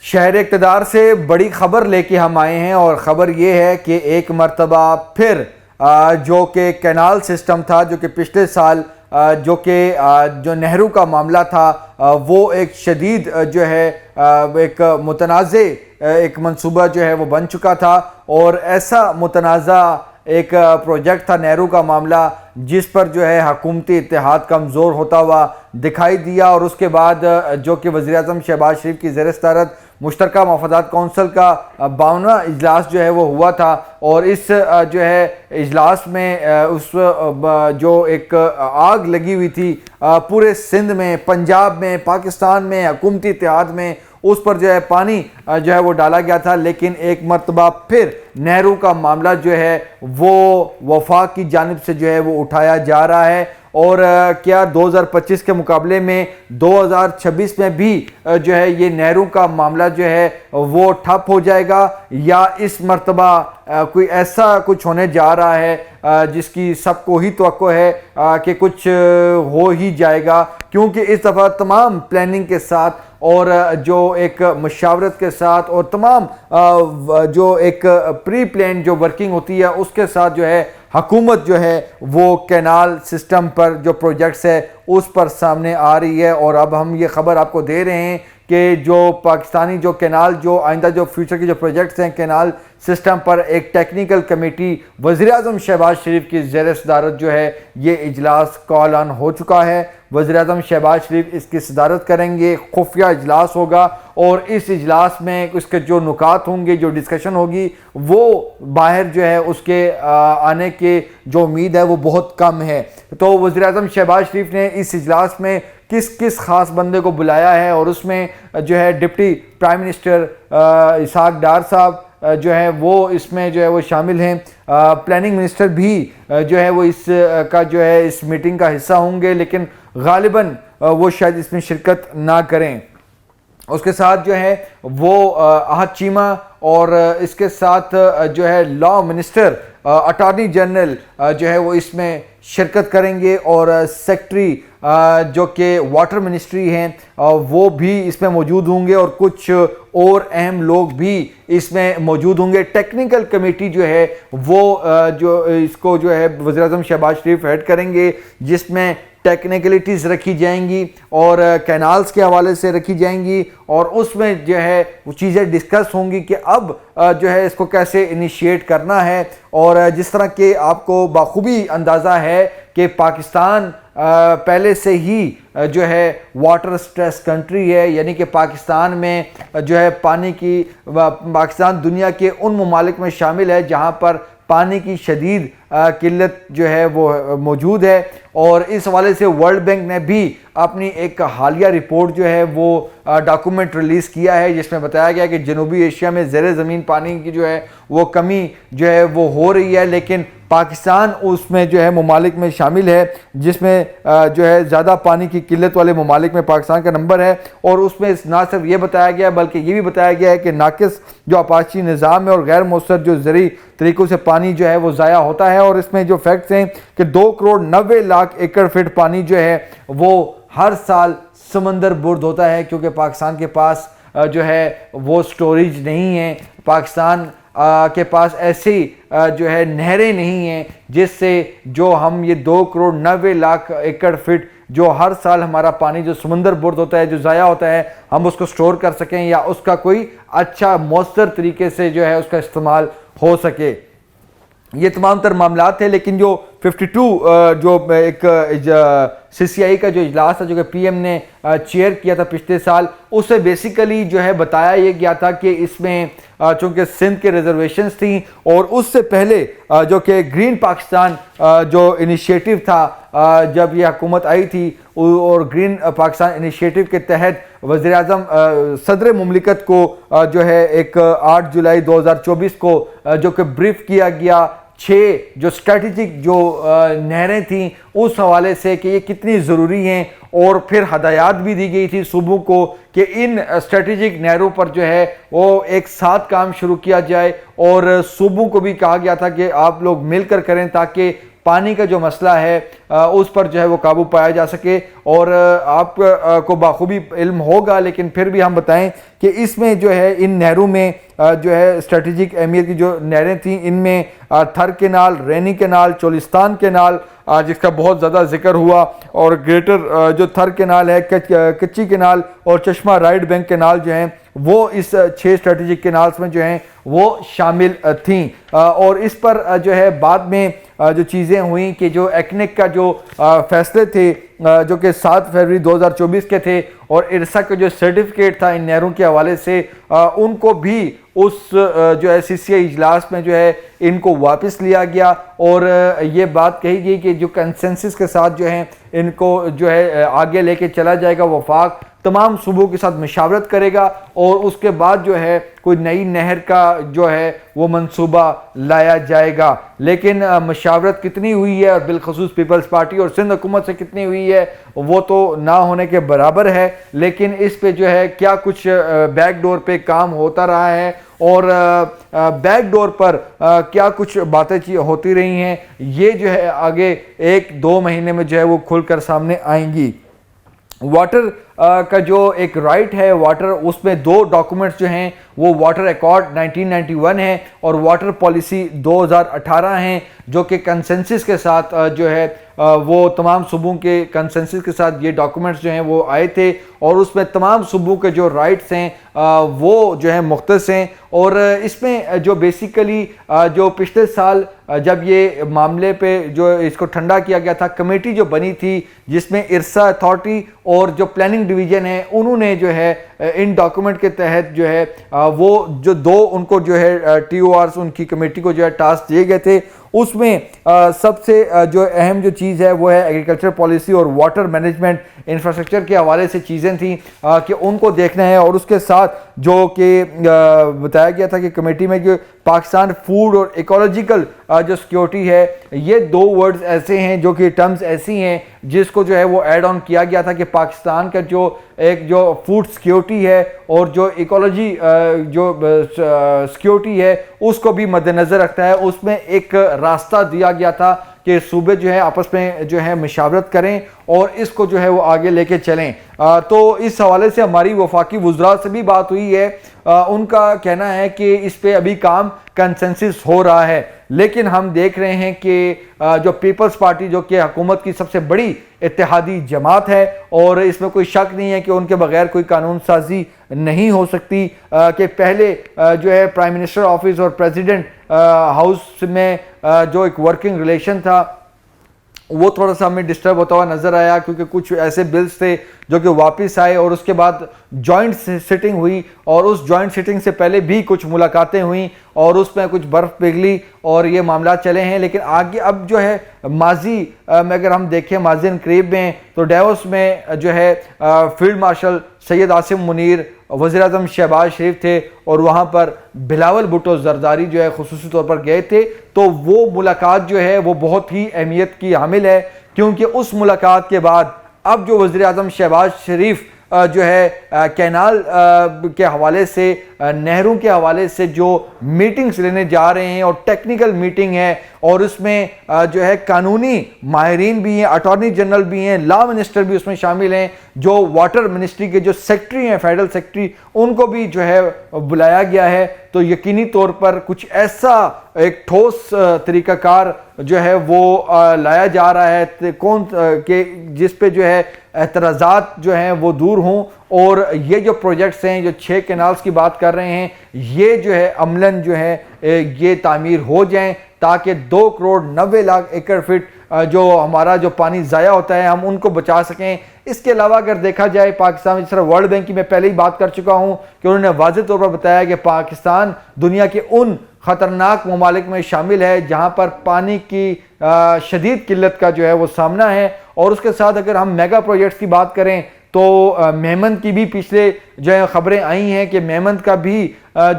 شہر اقتدار سے بڑی خبر لے کے ہم آئے ہیں، اور خبر یہ ہے کہ ایک مرتبہ پھر جو کہ کینال سسٹم تھا، جو کہ پچھلے سال جو نہرو کا معاملہ تھا، وہ ایک شدید جو ہے ایک متنازع ایک منصوبہ جو ہے وہ بن چکا تھا، اور ایسا متنازع ایک پروجیکٹ تھا نہرو کا معاملہ جس پر جو ہے حکومتی اتحاد کمزور ہوتا ہوا دکھائی دیا، اور اس کے بعد جو کہ وزیراعظم شہباز شریف کی زیر صدارت مشترکہ مفادات کونسل کا 52واں اجلاس جو ہے وہ ہوا تھا، اور اس جو ہے اجلاس میں اس جو ایک آگ لگی ہوئی تھی پورے سندھ میں، پنجاب میں، پاکستان میں، حکومتی اتحاد میں، اس پر جو ہے پانی جو ہے وہ ڈالا گیا تھا، لیکن ایک مرتبہ پھر نہرو کا معاملہ جو ہے وہ وفاق کی جانب سے جو ہے وہ اٹھایا جا رہا ہے، اور کیا 2025 کے مقابلے میں 2026 میں بھی جو ہے یہ نہرو کا معاملہ جو ہے وہ ٹھپ ہو جائے گا، یا اس مرتبہ کوئی ایسا کچھ ہونے جا رہا ہے جس کی سب کو ہی توقع ہے کہ کچھ ہو ہی جائے گا، کیونکہ اس دفعہ تمام پلاننگ کے ساتھ اور جو ایک مشاورت کے ساتھ اور تمام جو ایک پری پلان جو ورکنگ ہوتی ہے اس کے ساتھ جو ہے حکومت جو ہے وہ کینال سسٹم پر جو پروجیکٹس ہے اس پر سامنے آ رہی ہے، اور اب ہم یہ خبر آپ کو دے رہے ہیں کہ جو پاکستانی جو کینال جو آئندہ جو فیوچر کے جو پروجیکٹس ہیں کینال سسٹم پر، ایک ٹیکنیکل کمیٹی وزیراعظم شہباز شریف کی زیر صدارت جو ہے یہ اجلاس کال آن ہو چکا ہے۔ وزیراعظم شہباز شریف اس کی صدارت کریں گے، خفیہ اجلاس ہوگا، اور اس اجلاس میں اس کے جو نکات ہوں گے، جو ڈسکشن ہوگی، وہ باہر جو ہے اس کے آنے کے جو امید ہے وہ بہت کم ہے۔ تو وزیراعظم شہباز شریف نے اس اجلاس میں کس خاص بندے کو بلایا ہے، اور اس میں جو ہے deputy prime minister Ishaq Dar صاحب جو ہے وہ اس میں جو ہے وہ شامل ہیں، پلاننگ منسٹر بھی جو ہے وہ اس کا جو ہے اس میٹنگ کا حصہ ہوں گے، لیکن غالباً وہ شاید اس میں شرکت نہ کریں۔ اس کے ساتھ جو ہے وہ احد چیمہ، اور اس کے ساتھ جو ہے لا منسٹر اٹارنی جنرل جو ہے وہ اس میں شرکت کریں گے، اور سیکٹری جو کہ واٹر منسٹری ہیں وہ بھی اس میں موجود ہوں گے، اور کچھ اور اہم لوگ بھی اس میں موجود ہوں گے۔ ٹیکنیکل کمیٹی جو ہے وہ جو اس کو جو ہے وزیراعظم شہباز شریف ہیڈ کریں گے، جس میں ٹیکنیکلٹیز رکھی جائیں گی اور کینالز کے حوالے سے رکھی جائیں گی، اور اس میں جو ہے وہ چیزیں ڈسکس ہوں گی کہ اب جو ہے اس کو کیسے انیشیٹ کرنا ہے، اور جس طرح کہ آپ کو بخوبی اندازہ ہے کہ پاکستان پہلے سے ہی جو ہے واٹر سٹریس کنٹری ہے، یعنی کہ پاکستان میں جو ہے پاکستان دنیا کے ان ممالک میں شامل ہے جہاں پر پانی کی شدید قلت جو ہے وہ موجود ہے، اور اس حوالے سے ورلڈ بینک نے بھی اپنی ایک حالیہ رپورٹ جو ہے وہ ڈاکومنٹ ریلیز کیا ہے، جس میں بتایا گیا کہ جنوبی ایشیا میں زیر زمین پانی کی جو ہے وہ کمی جو ہے وہ ہو رہی ہے، لیکن پاکستان اس میں جو ہے ممالک میں شامل ہے جس میں جو ہے زیادہ پانی کی قلت والے ممالک میں پاکستان کا نمبر ہے، اور اس میں نہ صرف یہ بتایا گیا بلکہ یہ بھی بتایا گیا ہے کہ ناقص جو آپاشی نظام ہے اور غیر مؤثر جو زرعی طریقوں سے پانی جو ہے وہ ضائع ہوتا ہے، اور اس میں جو فیکٹس ہیں کہ 2.90 کروڑ ایکڑ فٹ پانی جو ہے وہ ہر سال سمندر برد ہوتا ہے، کیونکہ پاکستان کے پاس جو ہے وہ سٹوریج نہیں ہے، پاکستان کے پاس ایسی جو ہے نہریں نہیں ہیں جس سے جو ہم یہ 2.90 کروڑ ایکڑ فٹ جو ہر سال ہمارا پانی جو سمندر برد ہوتا ہے، جو ضائع ہوتا ہے، ہم اس کو سٹور کر سکیں یا اس کا کوئی اچھا مؤثر طریقے سے جو ہے اس کا استعمال ہو سکے۔ یہ تمام تر معاملات تھے، لیکن جو 52 جو ایک سی سی آئی کا جو اجلاس تھا جو کہ پی ایم نے چیئر کیا تھا پچھلے سال، اس سے بیسیکلی جو ہے بتایا یہ گیا تھا کہ اس میں چونکہ سندھ کے ریزرویشنز تھیں، اور اس سے پہلے جو کہ گرین پاکستان جو انیشیٹو تھا جب یہ حکومت آئی تھی، اور گرین پاکستان انیشیٹو کے تحت وزیر اعظم صدر مملکت کو جو ہے ایک 8 جولائی 2024 کو جو کہ بریف کیا گیا 6 جو اسٹریٹجک جو نہریں تھیں اس حوالے سے کہ یہ کتنی ضروری ہیں، اور پھر ہدایات بھی دی گئی تھی صوبوں کو کہ ان اسٹریٹجک نہروں پر جو ہے وہ ایک ساتھ کام شروع کیا جائے، اور صوبوں کو بھی کہا گیا تھا کہ آپ لوگ مل کر کریں تاکہ پانی کا جو مسئلہ ہے اس پر جو ہے وہ قابو پایا جا سکے۔ اور آپ کو بخوبی علم ہوگا لیکن پھر بھی ہم بتائیں کہ اس میں جو ہے ان نہروں میں جو ہے اسٹریٹجک اہمیت کی جو نہریں تھیں ان میں Thar canal, Rainee canal, Cholistan canal جس کا بہت زیادہ ذکر ہوا، اور گریٹر جو تھر کینال ہے، کچی کینال اور چشمہ رائٹ بینک کینال جو ہیں وہ اس 6 اسٹریٹجک کینالز میں جو ہیں وہ شامل تھیں۔ اور اس پر جو ہے بعد میں جو چیزیں ہوئیں کہ جو ایکنک کا جو فیصلے تھے جو کہ 7 فروری 2024 کے تھے، اور ارسا کا جو سرٹیفکیٹ تھا ان نہروں کے حوالے سے ان کو بھی اس جو ہے CCI اجلاس میں جو ہے ان کو واپس لیا گیا، اور یہ بات کہی گئی کہ جو کنسنسس کے ساتھ جو ہے ان کو جو ہے آگے لے کے چلا جائے گا، وفاق تمام صوبوں کے ساتھ مشاورت کرے گا اور اس کے بعد جو ہے کوئی نئی نہر کا جو ہے وہ منصوبہ لایا جائے گا۔ لیکن مشاورت کتنی ہوئی ہے اور بالخصوص پیپلز پارٹی اور سندھ حکومت سے کتنی ہوئی ہے وہ تو نہ ہونے کے برابر ہے، لیکن اس پہ جو ہے کیا کچھ بیک ڈور پہ کام ہوتا رہا ہے اور بیک ڈور پر کیا کچھ باتیں ہوتی رہی ہیں، یہ جو ہے آگے 1-2 مہینے میں جو ہے وہ کھل کر سامنے آئیں گی۔ واٹر کا جو ایک رائٹ ہے واٹر، اس میں 2 ڈاکومنٹس جو ہیں وہ واٹر ایکارڈ 1991 ہے اور واٹر پالیسی 2018 ہیں، جو کہ کنسنسس کے ساتھ جو ہے وہ تمام صوبوں کے کنسنسس کے ساتھ یہ ڈاکومنٹس جو ہیں وہ آئے تھے، اور اس میں تمام صوبوں کے جو رائٹس ہیں وہ جو ہیں مختص ہیں۔ اور اس میں جو بیسیکلی جو پچھلے سال جب یہ معاملے پہ جو اس کو ٹھنڈا کیا گیا تھا، کمیٹی جو بنی تھی جس میں ارسا اتھارٹی اور جو پلاننگ ڈویژن ہے انہوں نے جو ہے ان ڈاکومنٹ کے تحت جو ہے وہ جو 2 ان کو جو ہے TORs ان کی کمیٹی کو جو ہے ٹاسک دیے گئے تھے، اس میں سب سے جو اہم جو چیز ہے وہ ہے ایگریکلچر پالیسی اور واٹر مینجمنٹ انفراسٹرکچر کے حوالے سے چیزیں تھیں کہ ان کو دیکھنا ہے، اور اس کے ساتھ جو کہ بتایا گیا تھا کہ کمیٹی میں جو پاکستان فوڈ اور ایکولوجیکل جو سیکیورٹی ہے، یہ 2 ورڈز ایسے ہیں جو کہ ٹرمز ایسی ہیں جس کو جو ہے وہ ایڈ آن کیا گیا تھا کہ پاکستان کا جو ایک جو فوڈ سیکیورٹی ہے اور جو ایکولوجی جو سیکیورٹی ہے اس کو بھی مد نظر رکھتا ہے۔ اس میں ایک راستہ دیا گیا تھا کہ صوبے جو ہے آپس میں جو ہے مشاورت کریں اور اس کو جو ہے وہ آگے لے کے چلیں۔ تو اس حوالے سے ہماری وفاقی وزراء سے بھی بات ہوئی ہے، ان کا کہنا ہے کہ اس پہ ابھی کام کنسنسس ہو رہا ہے، لیکن ہم دیکھ رہے ہیں کہ جو پیپلز پارٹی جو کہ حکومت کی سب سے بڑی اتحادی جماعت ہے، اور اس میں کوئی شک نہیں ہے کہ ان کے بغیر کوئی قانون سازی نہیں ہو سکتی، کہ پہلے جو ہے پرائم منسٹر آفس اور پریزیڈنٹ ہاؤس میں جو ایک ورکنگ ریلیشن تھا وہ تھوڑا سا ہمیں ڈسٹرب ہوتا ہوا نظر آیا، کیونکہ کچھ ایسے بلز تھے جو کہ واپس آئے اور اس کے بعد جوائنٹ سٹنگ ہوئی، اور اس جوائنٹ سٹنگ سے پہلے بھی کچھ ملاقاتیں ہوئیں اور اس میں کچھ برف پگھلی اور یہ معاملات چلے ہیں۔ لیکن آگے اب جو ہے ماضی میں اگر ہم دیکھیں ماضی قریب میں تو ڈیوس میں جو ہے فیلڈ مارشل سید عاصم منیر، وزیر اعظم شہباز شریف تھے، اور وہاں پر بلاول بھٹو زرداری جو ہے خصوصی طور پر گئے تھے، تو وہ ملاقات جو ہے وہ بہت ہی اہمیت کی حامل ہے، کیونکہ اس ملاقات کے بعد اب جو وزیر اعظم شہباز شریف جو ہے کینال کے حوالے سے، نہروں کے حوالے سے جو میٹنگز لینے جا رہے ہیں، اور ٹیکنیکل میٹنگ ہے، اور اس میں جو ہے قانونی ماہرین بھی ہیں، اٹارنی جنرل بھی ہیں، لا منسٹر بھی اس میں شامل ہیں، جو واٹر منسٹری کے جو سیکٹری ہیں فیڈرل سیکٹری ان کو بھی جو ہے بلایا گیا ہے، تو یقینی طور پر کچھ ایسا ایک ٹھوس طریقہ کار جو ہے وہ لایا جا رہا ہے کون کہ جس پہ جو ہے اعتراضات جو ہیں وہ دور ہوں، اور یہ جو پروجیکٹس ہیں جو 6 کینالز کی بات کر رہے ہیں یہ جو ہے عملاً جو ہے یہ تعمیر ہو جائیں، تاکہ 2 کروڑ 90 لاکھ ایکڑ فٹ جو ہمارا جو پانی ضائع ہوتا ہے ہم ان کو بچا سکیں۔ اس کے علاوہ اگر دیکھا جائے پاکستان میں، جس طرح ورلڈ بینک کی میں پہلے ہی بات کر چکا ہوں کہ انہوں نے واضح طور پر بتایا کہ پاکستان دنیا کے ان خطرناک ممالک میں شامل ہے جہاں پر پانی کی شدید قلت کا جو ہے وہ سامنا ہے، اور اس کے ساتھ اگر ہم میگا پروجیکٹس کی بات کریں تو میمند کی بھی پچھلے جو ہے خبریں آئی ہیں کہ میمند کا بھی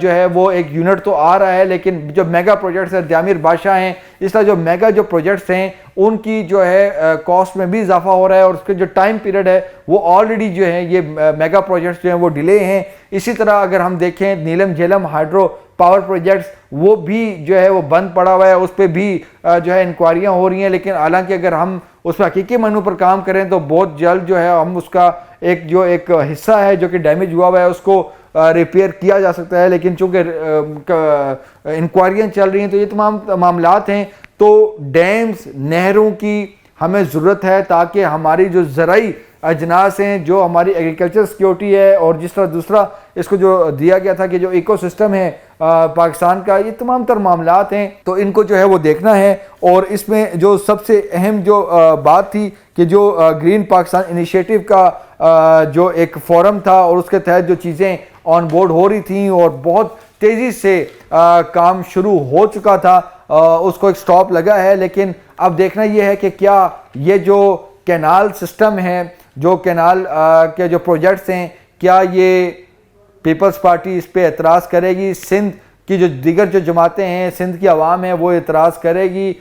جو ہے وہ ایک یونٹ تو آ رہا ہے، لیکن جو میگا پروجیکٹس ہیں، دیامیر بادشاہ ہیں، اس طرح جو میگا جو پروجیکٹس ہیں ان کی جو ہے کاسٹ میں بھی اضافہ ہو رہا ہے، اور اس کے جو ٹائم پیریڈ ہے وہ آلریڈی جو ہے یہ میگا پروجیکٹس جو ہیں وہ ڈیلے ہیں۔ اسی طرح اگر ہم دیکھیں نیلم جھیلم ہائیڈرو پاور پروجیکٹس، وہ بھی جو ہے وہ بند پڑا ہوا ہے، اس پہ بھی جو ہے انکوائریاں ہو رہی ہیں، لیکن حالانکہ اگر ہم اس پہ حقیقی معنوں پر کام کریں تو بہت جلد جو ہے ہم اس کا ایک حصہ ہے جو کہ ڈیمیج ہوا ہوا ہے اس کو ریپیئر کیا جا سکتا ہے، لیکن چونکہ انکوائریاں چل رہی ہیں تو یہ تمام معاملات ہیں۔ تو ڈیمز، نہروں کی ہمیں ضرورت ہے تاکہ ہماری جو زرعی اجناس ہیں، جو ہماری ایگریکلچر سیکیورٹی ہے، اور جس طرح دوسرا اس کو جو دیا گیا تھا کہ جو ایکو سسٹم ہے پاکستان کا، یہ تمام تر معاملات ہیں تو ان کو جو ہے وہ دیکھنا ہے۔ اور اس میں جو سب سے اہم جو بات تھی کہ جو گرین پاکستان انیشیٹو کا جو ایک فورم تھا اور اس کے تحت جو چیزیں آن بورڈ ہو رہی تھیں اور بہت تیزی سے کام شروع ہو چکا تھا، اس کو ایک سٹاپ لگا ہے، لیکن اب دیکھنا یہ ہے کہ کیا یہ جو کینال سسٹم ہے، جو کینال کے جو پروجیکٹس ہیں، کیا یہ پیپلز پارٹی اس پہ اعتراض کرے گی؟ سندھ کی جو دیگر جو جماعتیں ہیں، سندھ کی عوام ہے، وہ اعتراض کرے گی؟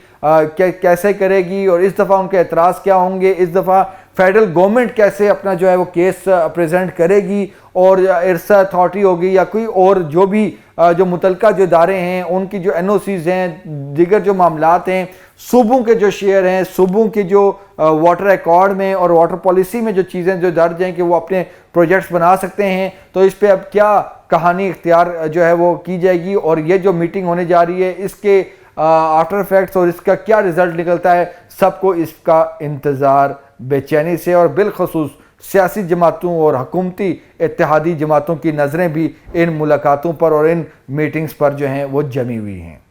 کیسے کرے گی؟ اور اس دفعہ ان کے اعتراض کیا ہوں گے؟ اس دفعہ فیڈرل گورنمنٹ کیسے اپنا جو ہے وہ کیس پریزنٹ کرے گی؟ اور ارسا اتھارٹی ہوگی یا کوئی اور جو بھی جو متعلقہ جو ادارے ہیں ان کی جو این او سیز ہیں، دیگر جو معاملات ہیں، صوبوں کے جو شیئر ہیں، صوبوں کی جو واٹر ایکارڈ میں اور واٹر پالیسی میں جو چیزیں جو درج ہیں کہ وہ اپنے پروجیکٹس بنا سکتے ہیں، تو اس پہ اب کیا کہانی اختیار جو ہے وہ کی جائے گی؟ اور یہ جو میٹنگ ہونے جا رہی ہے اس کے آفٹر ایفیکٹس اور اس کا کیا رزلٹ نکلتا ہے، سب کو اس کا انتظار بے چینی سے، اور بالخصوص سیاسی جماعتوں اور حکومتی اتحادی جماعتوں کی نظریں بھی ان ملاقاتوں پر اور ان میٹنگز پر جو ہیں وہ جمی ہوئی ہیں۔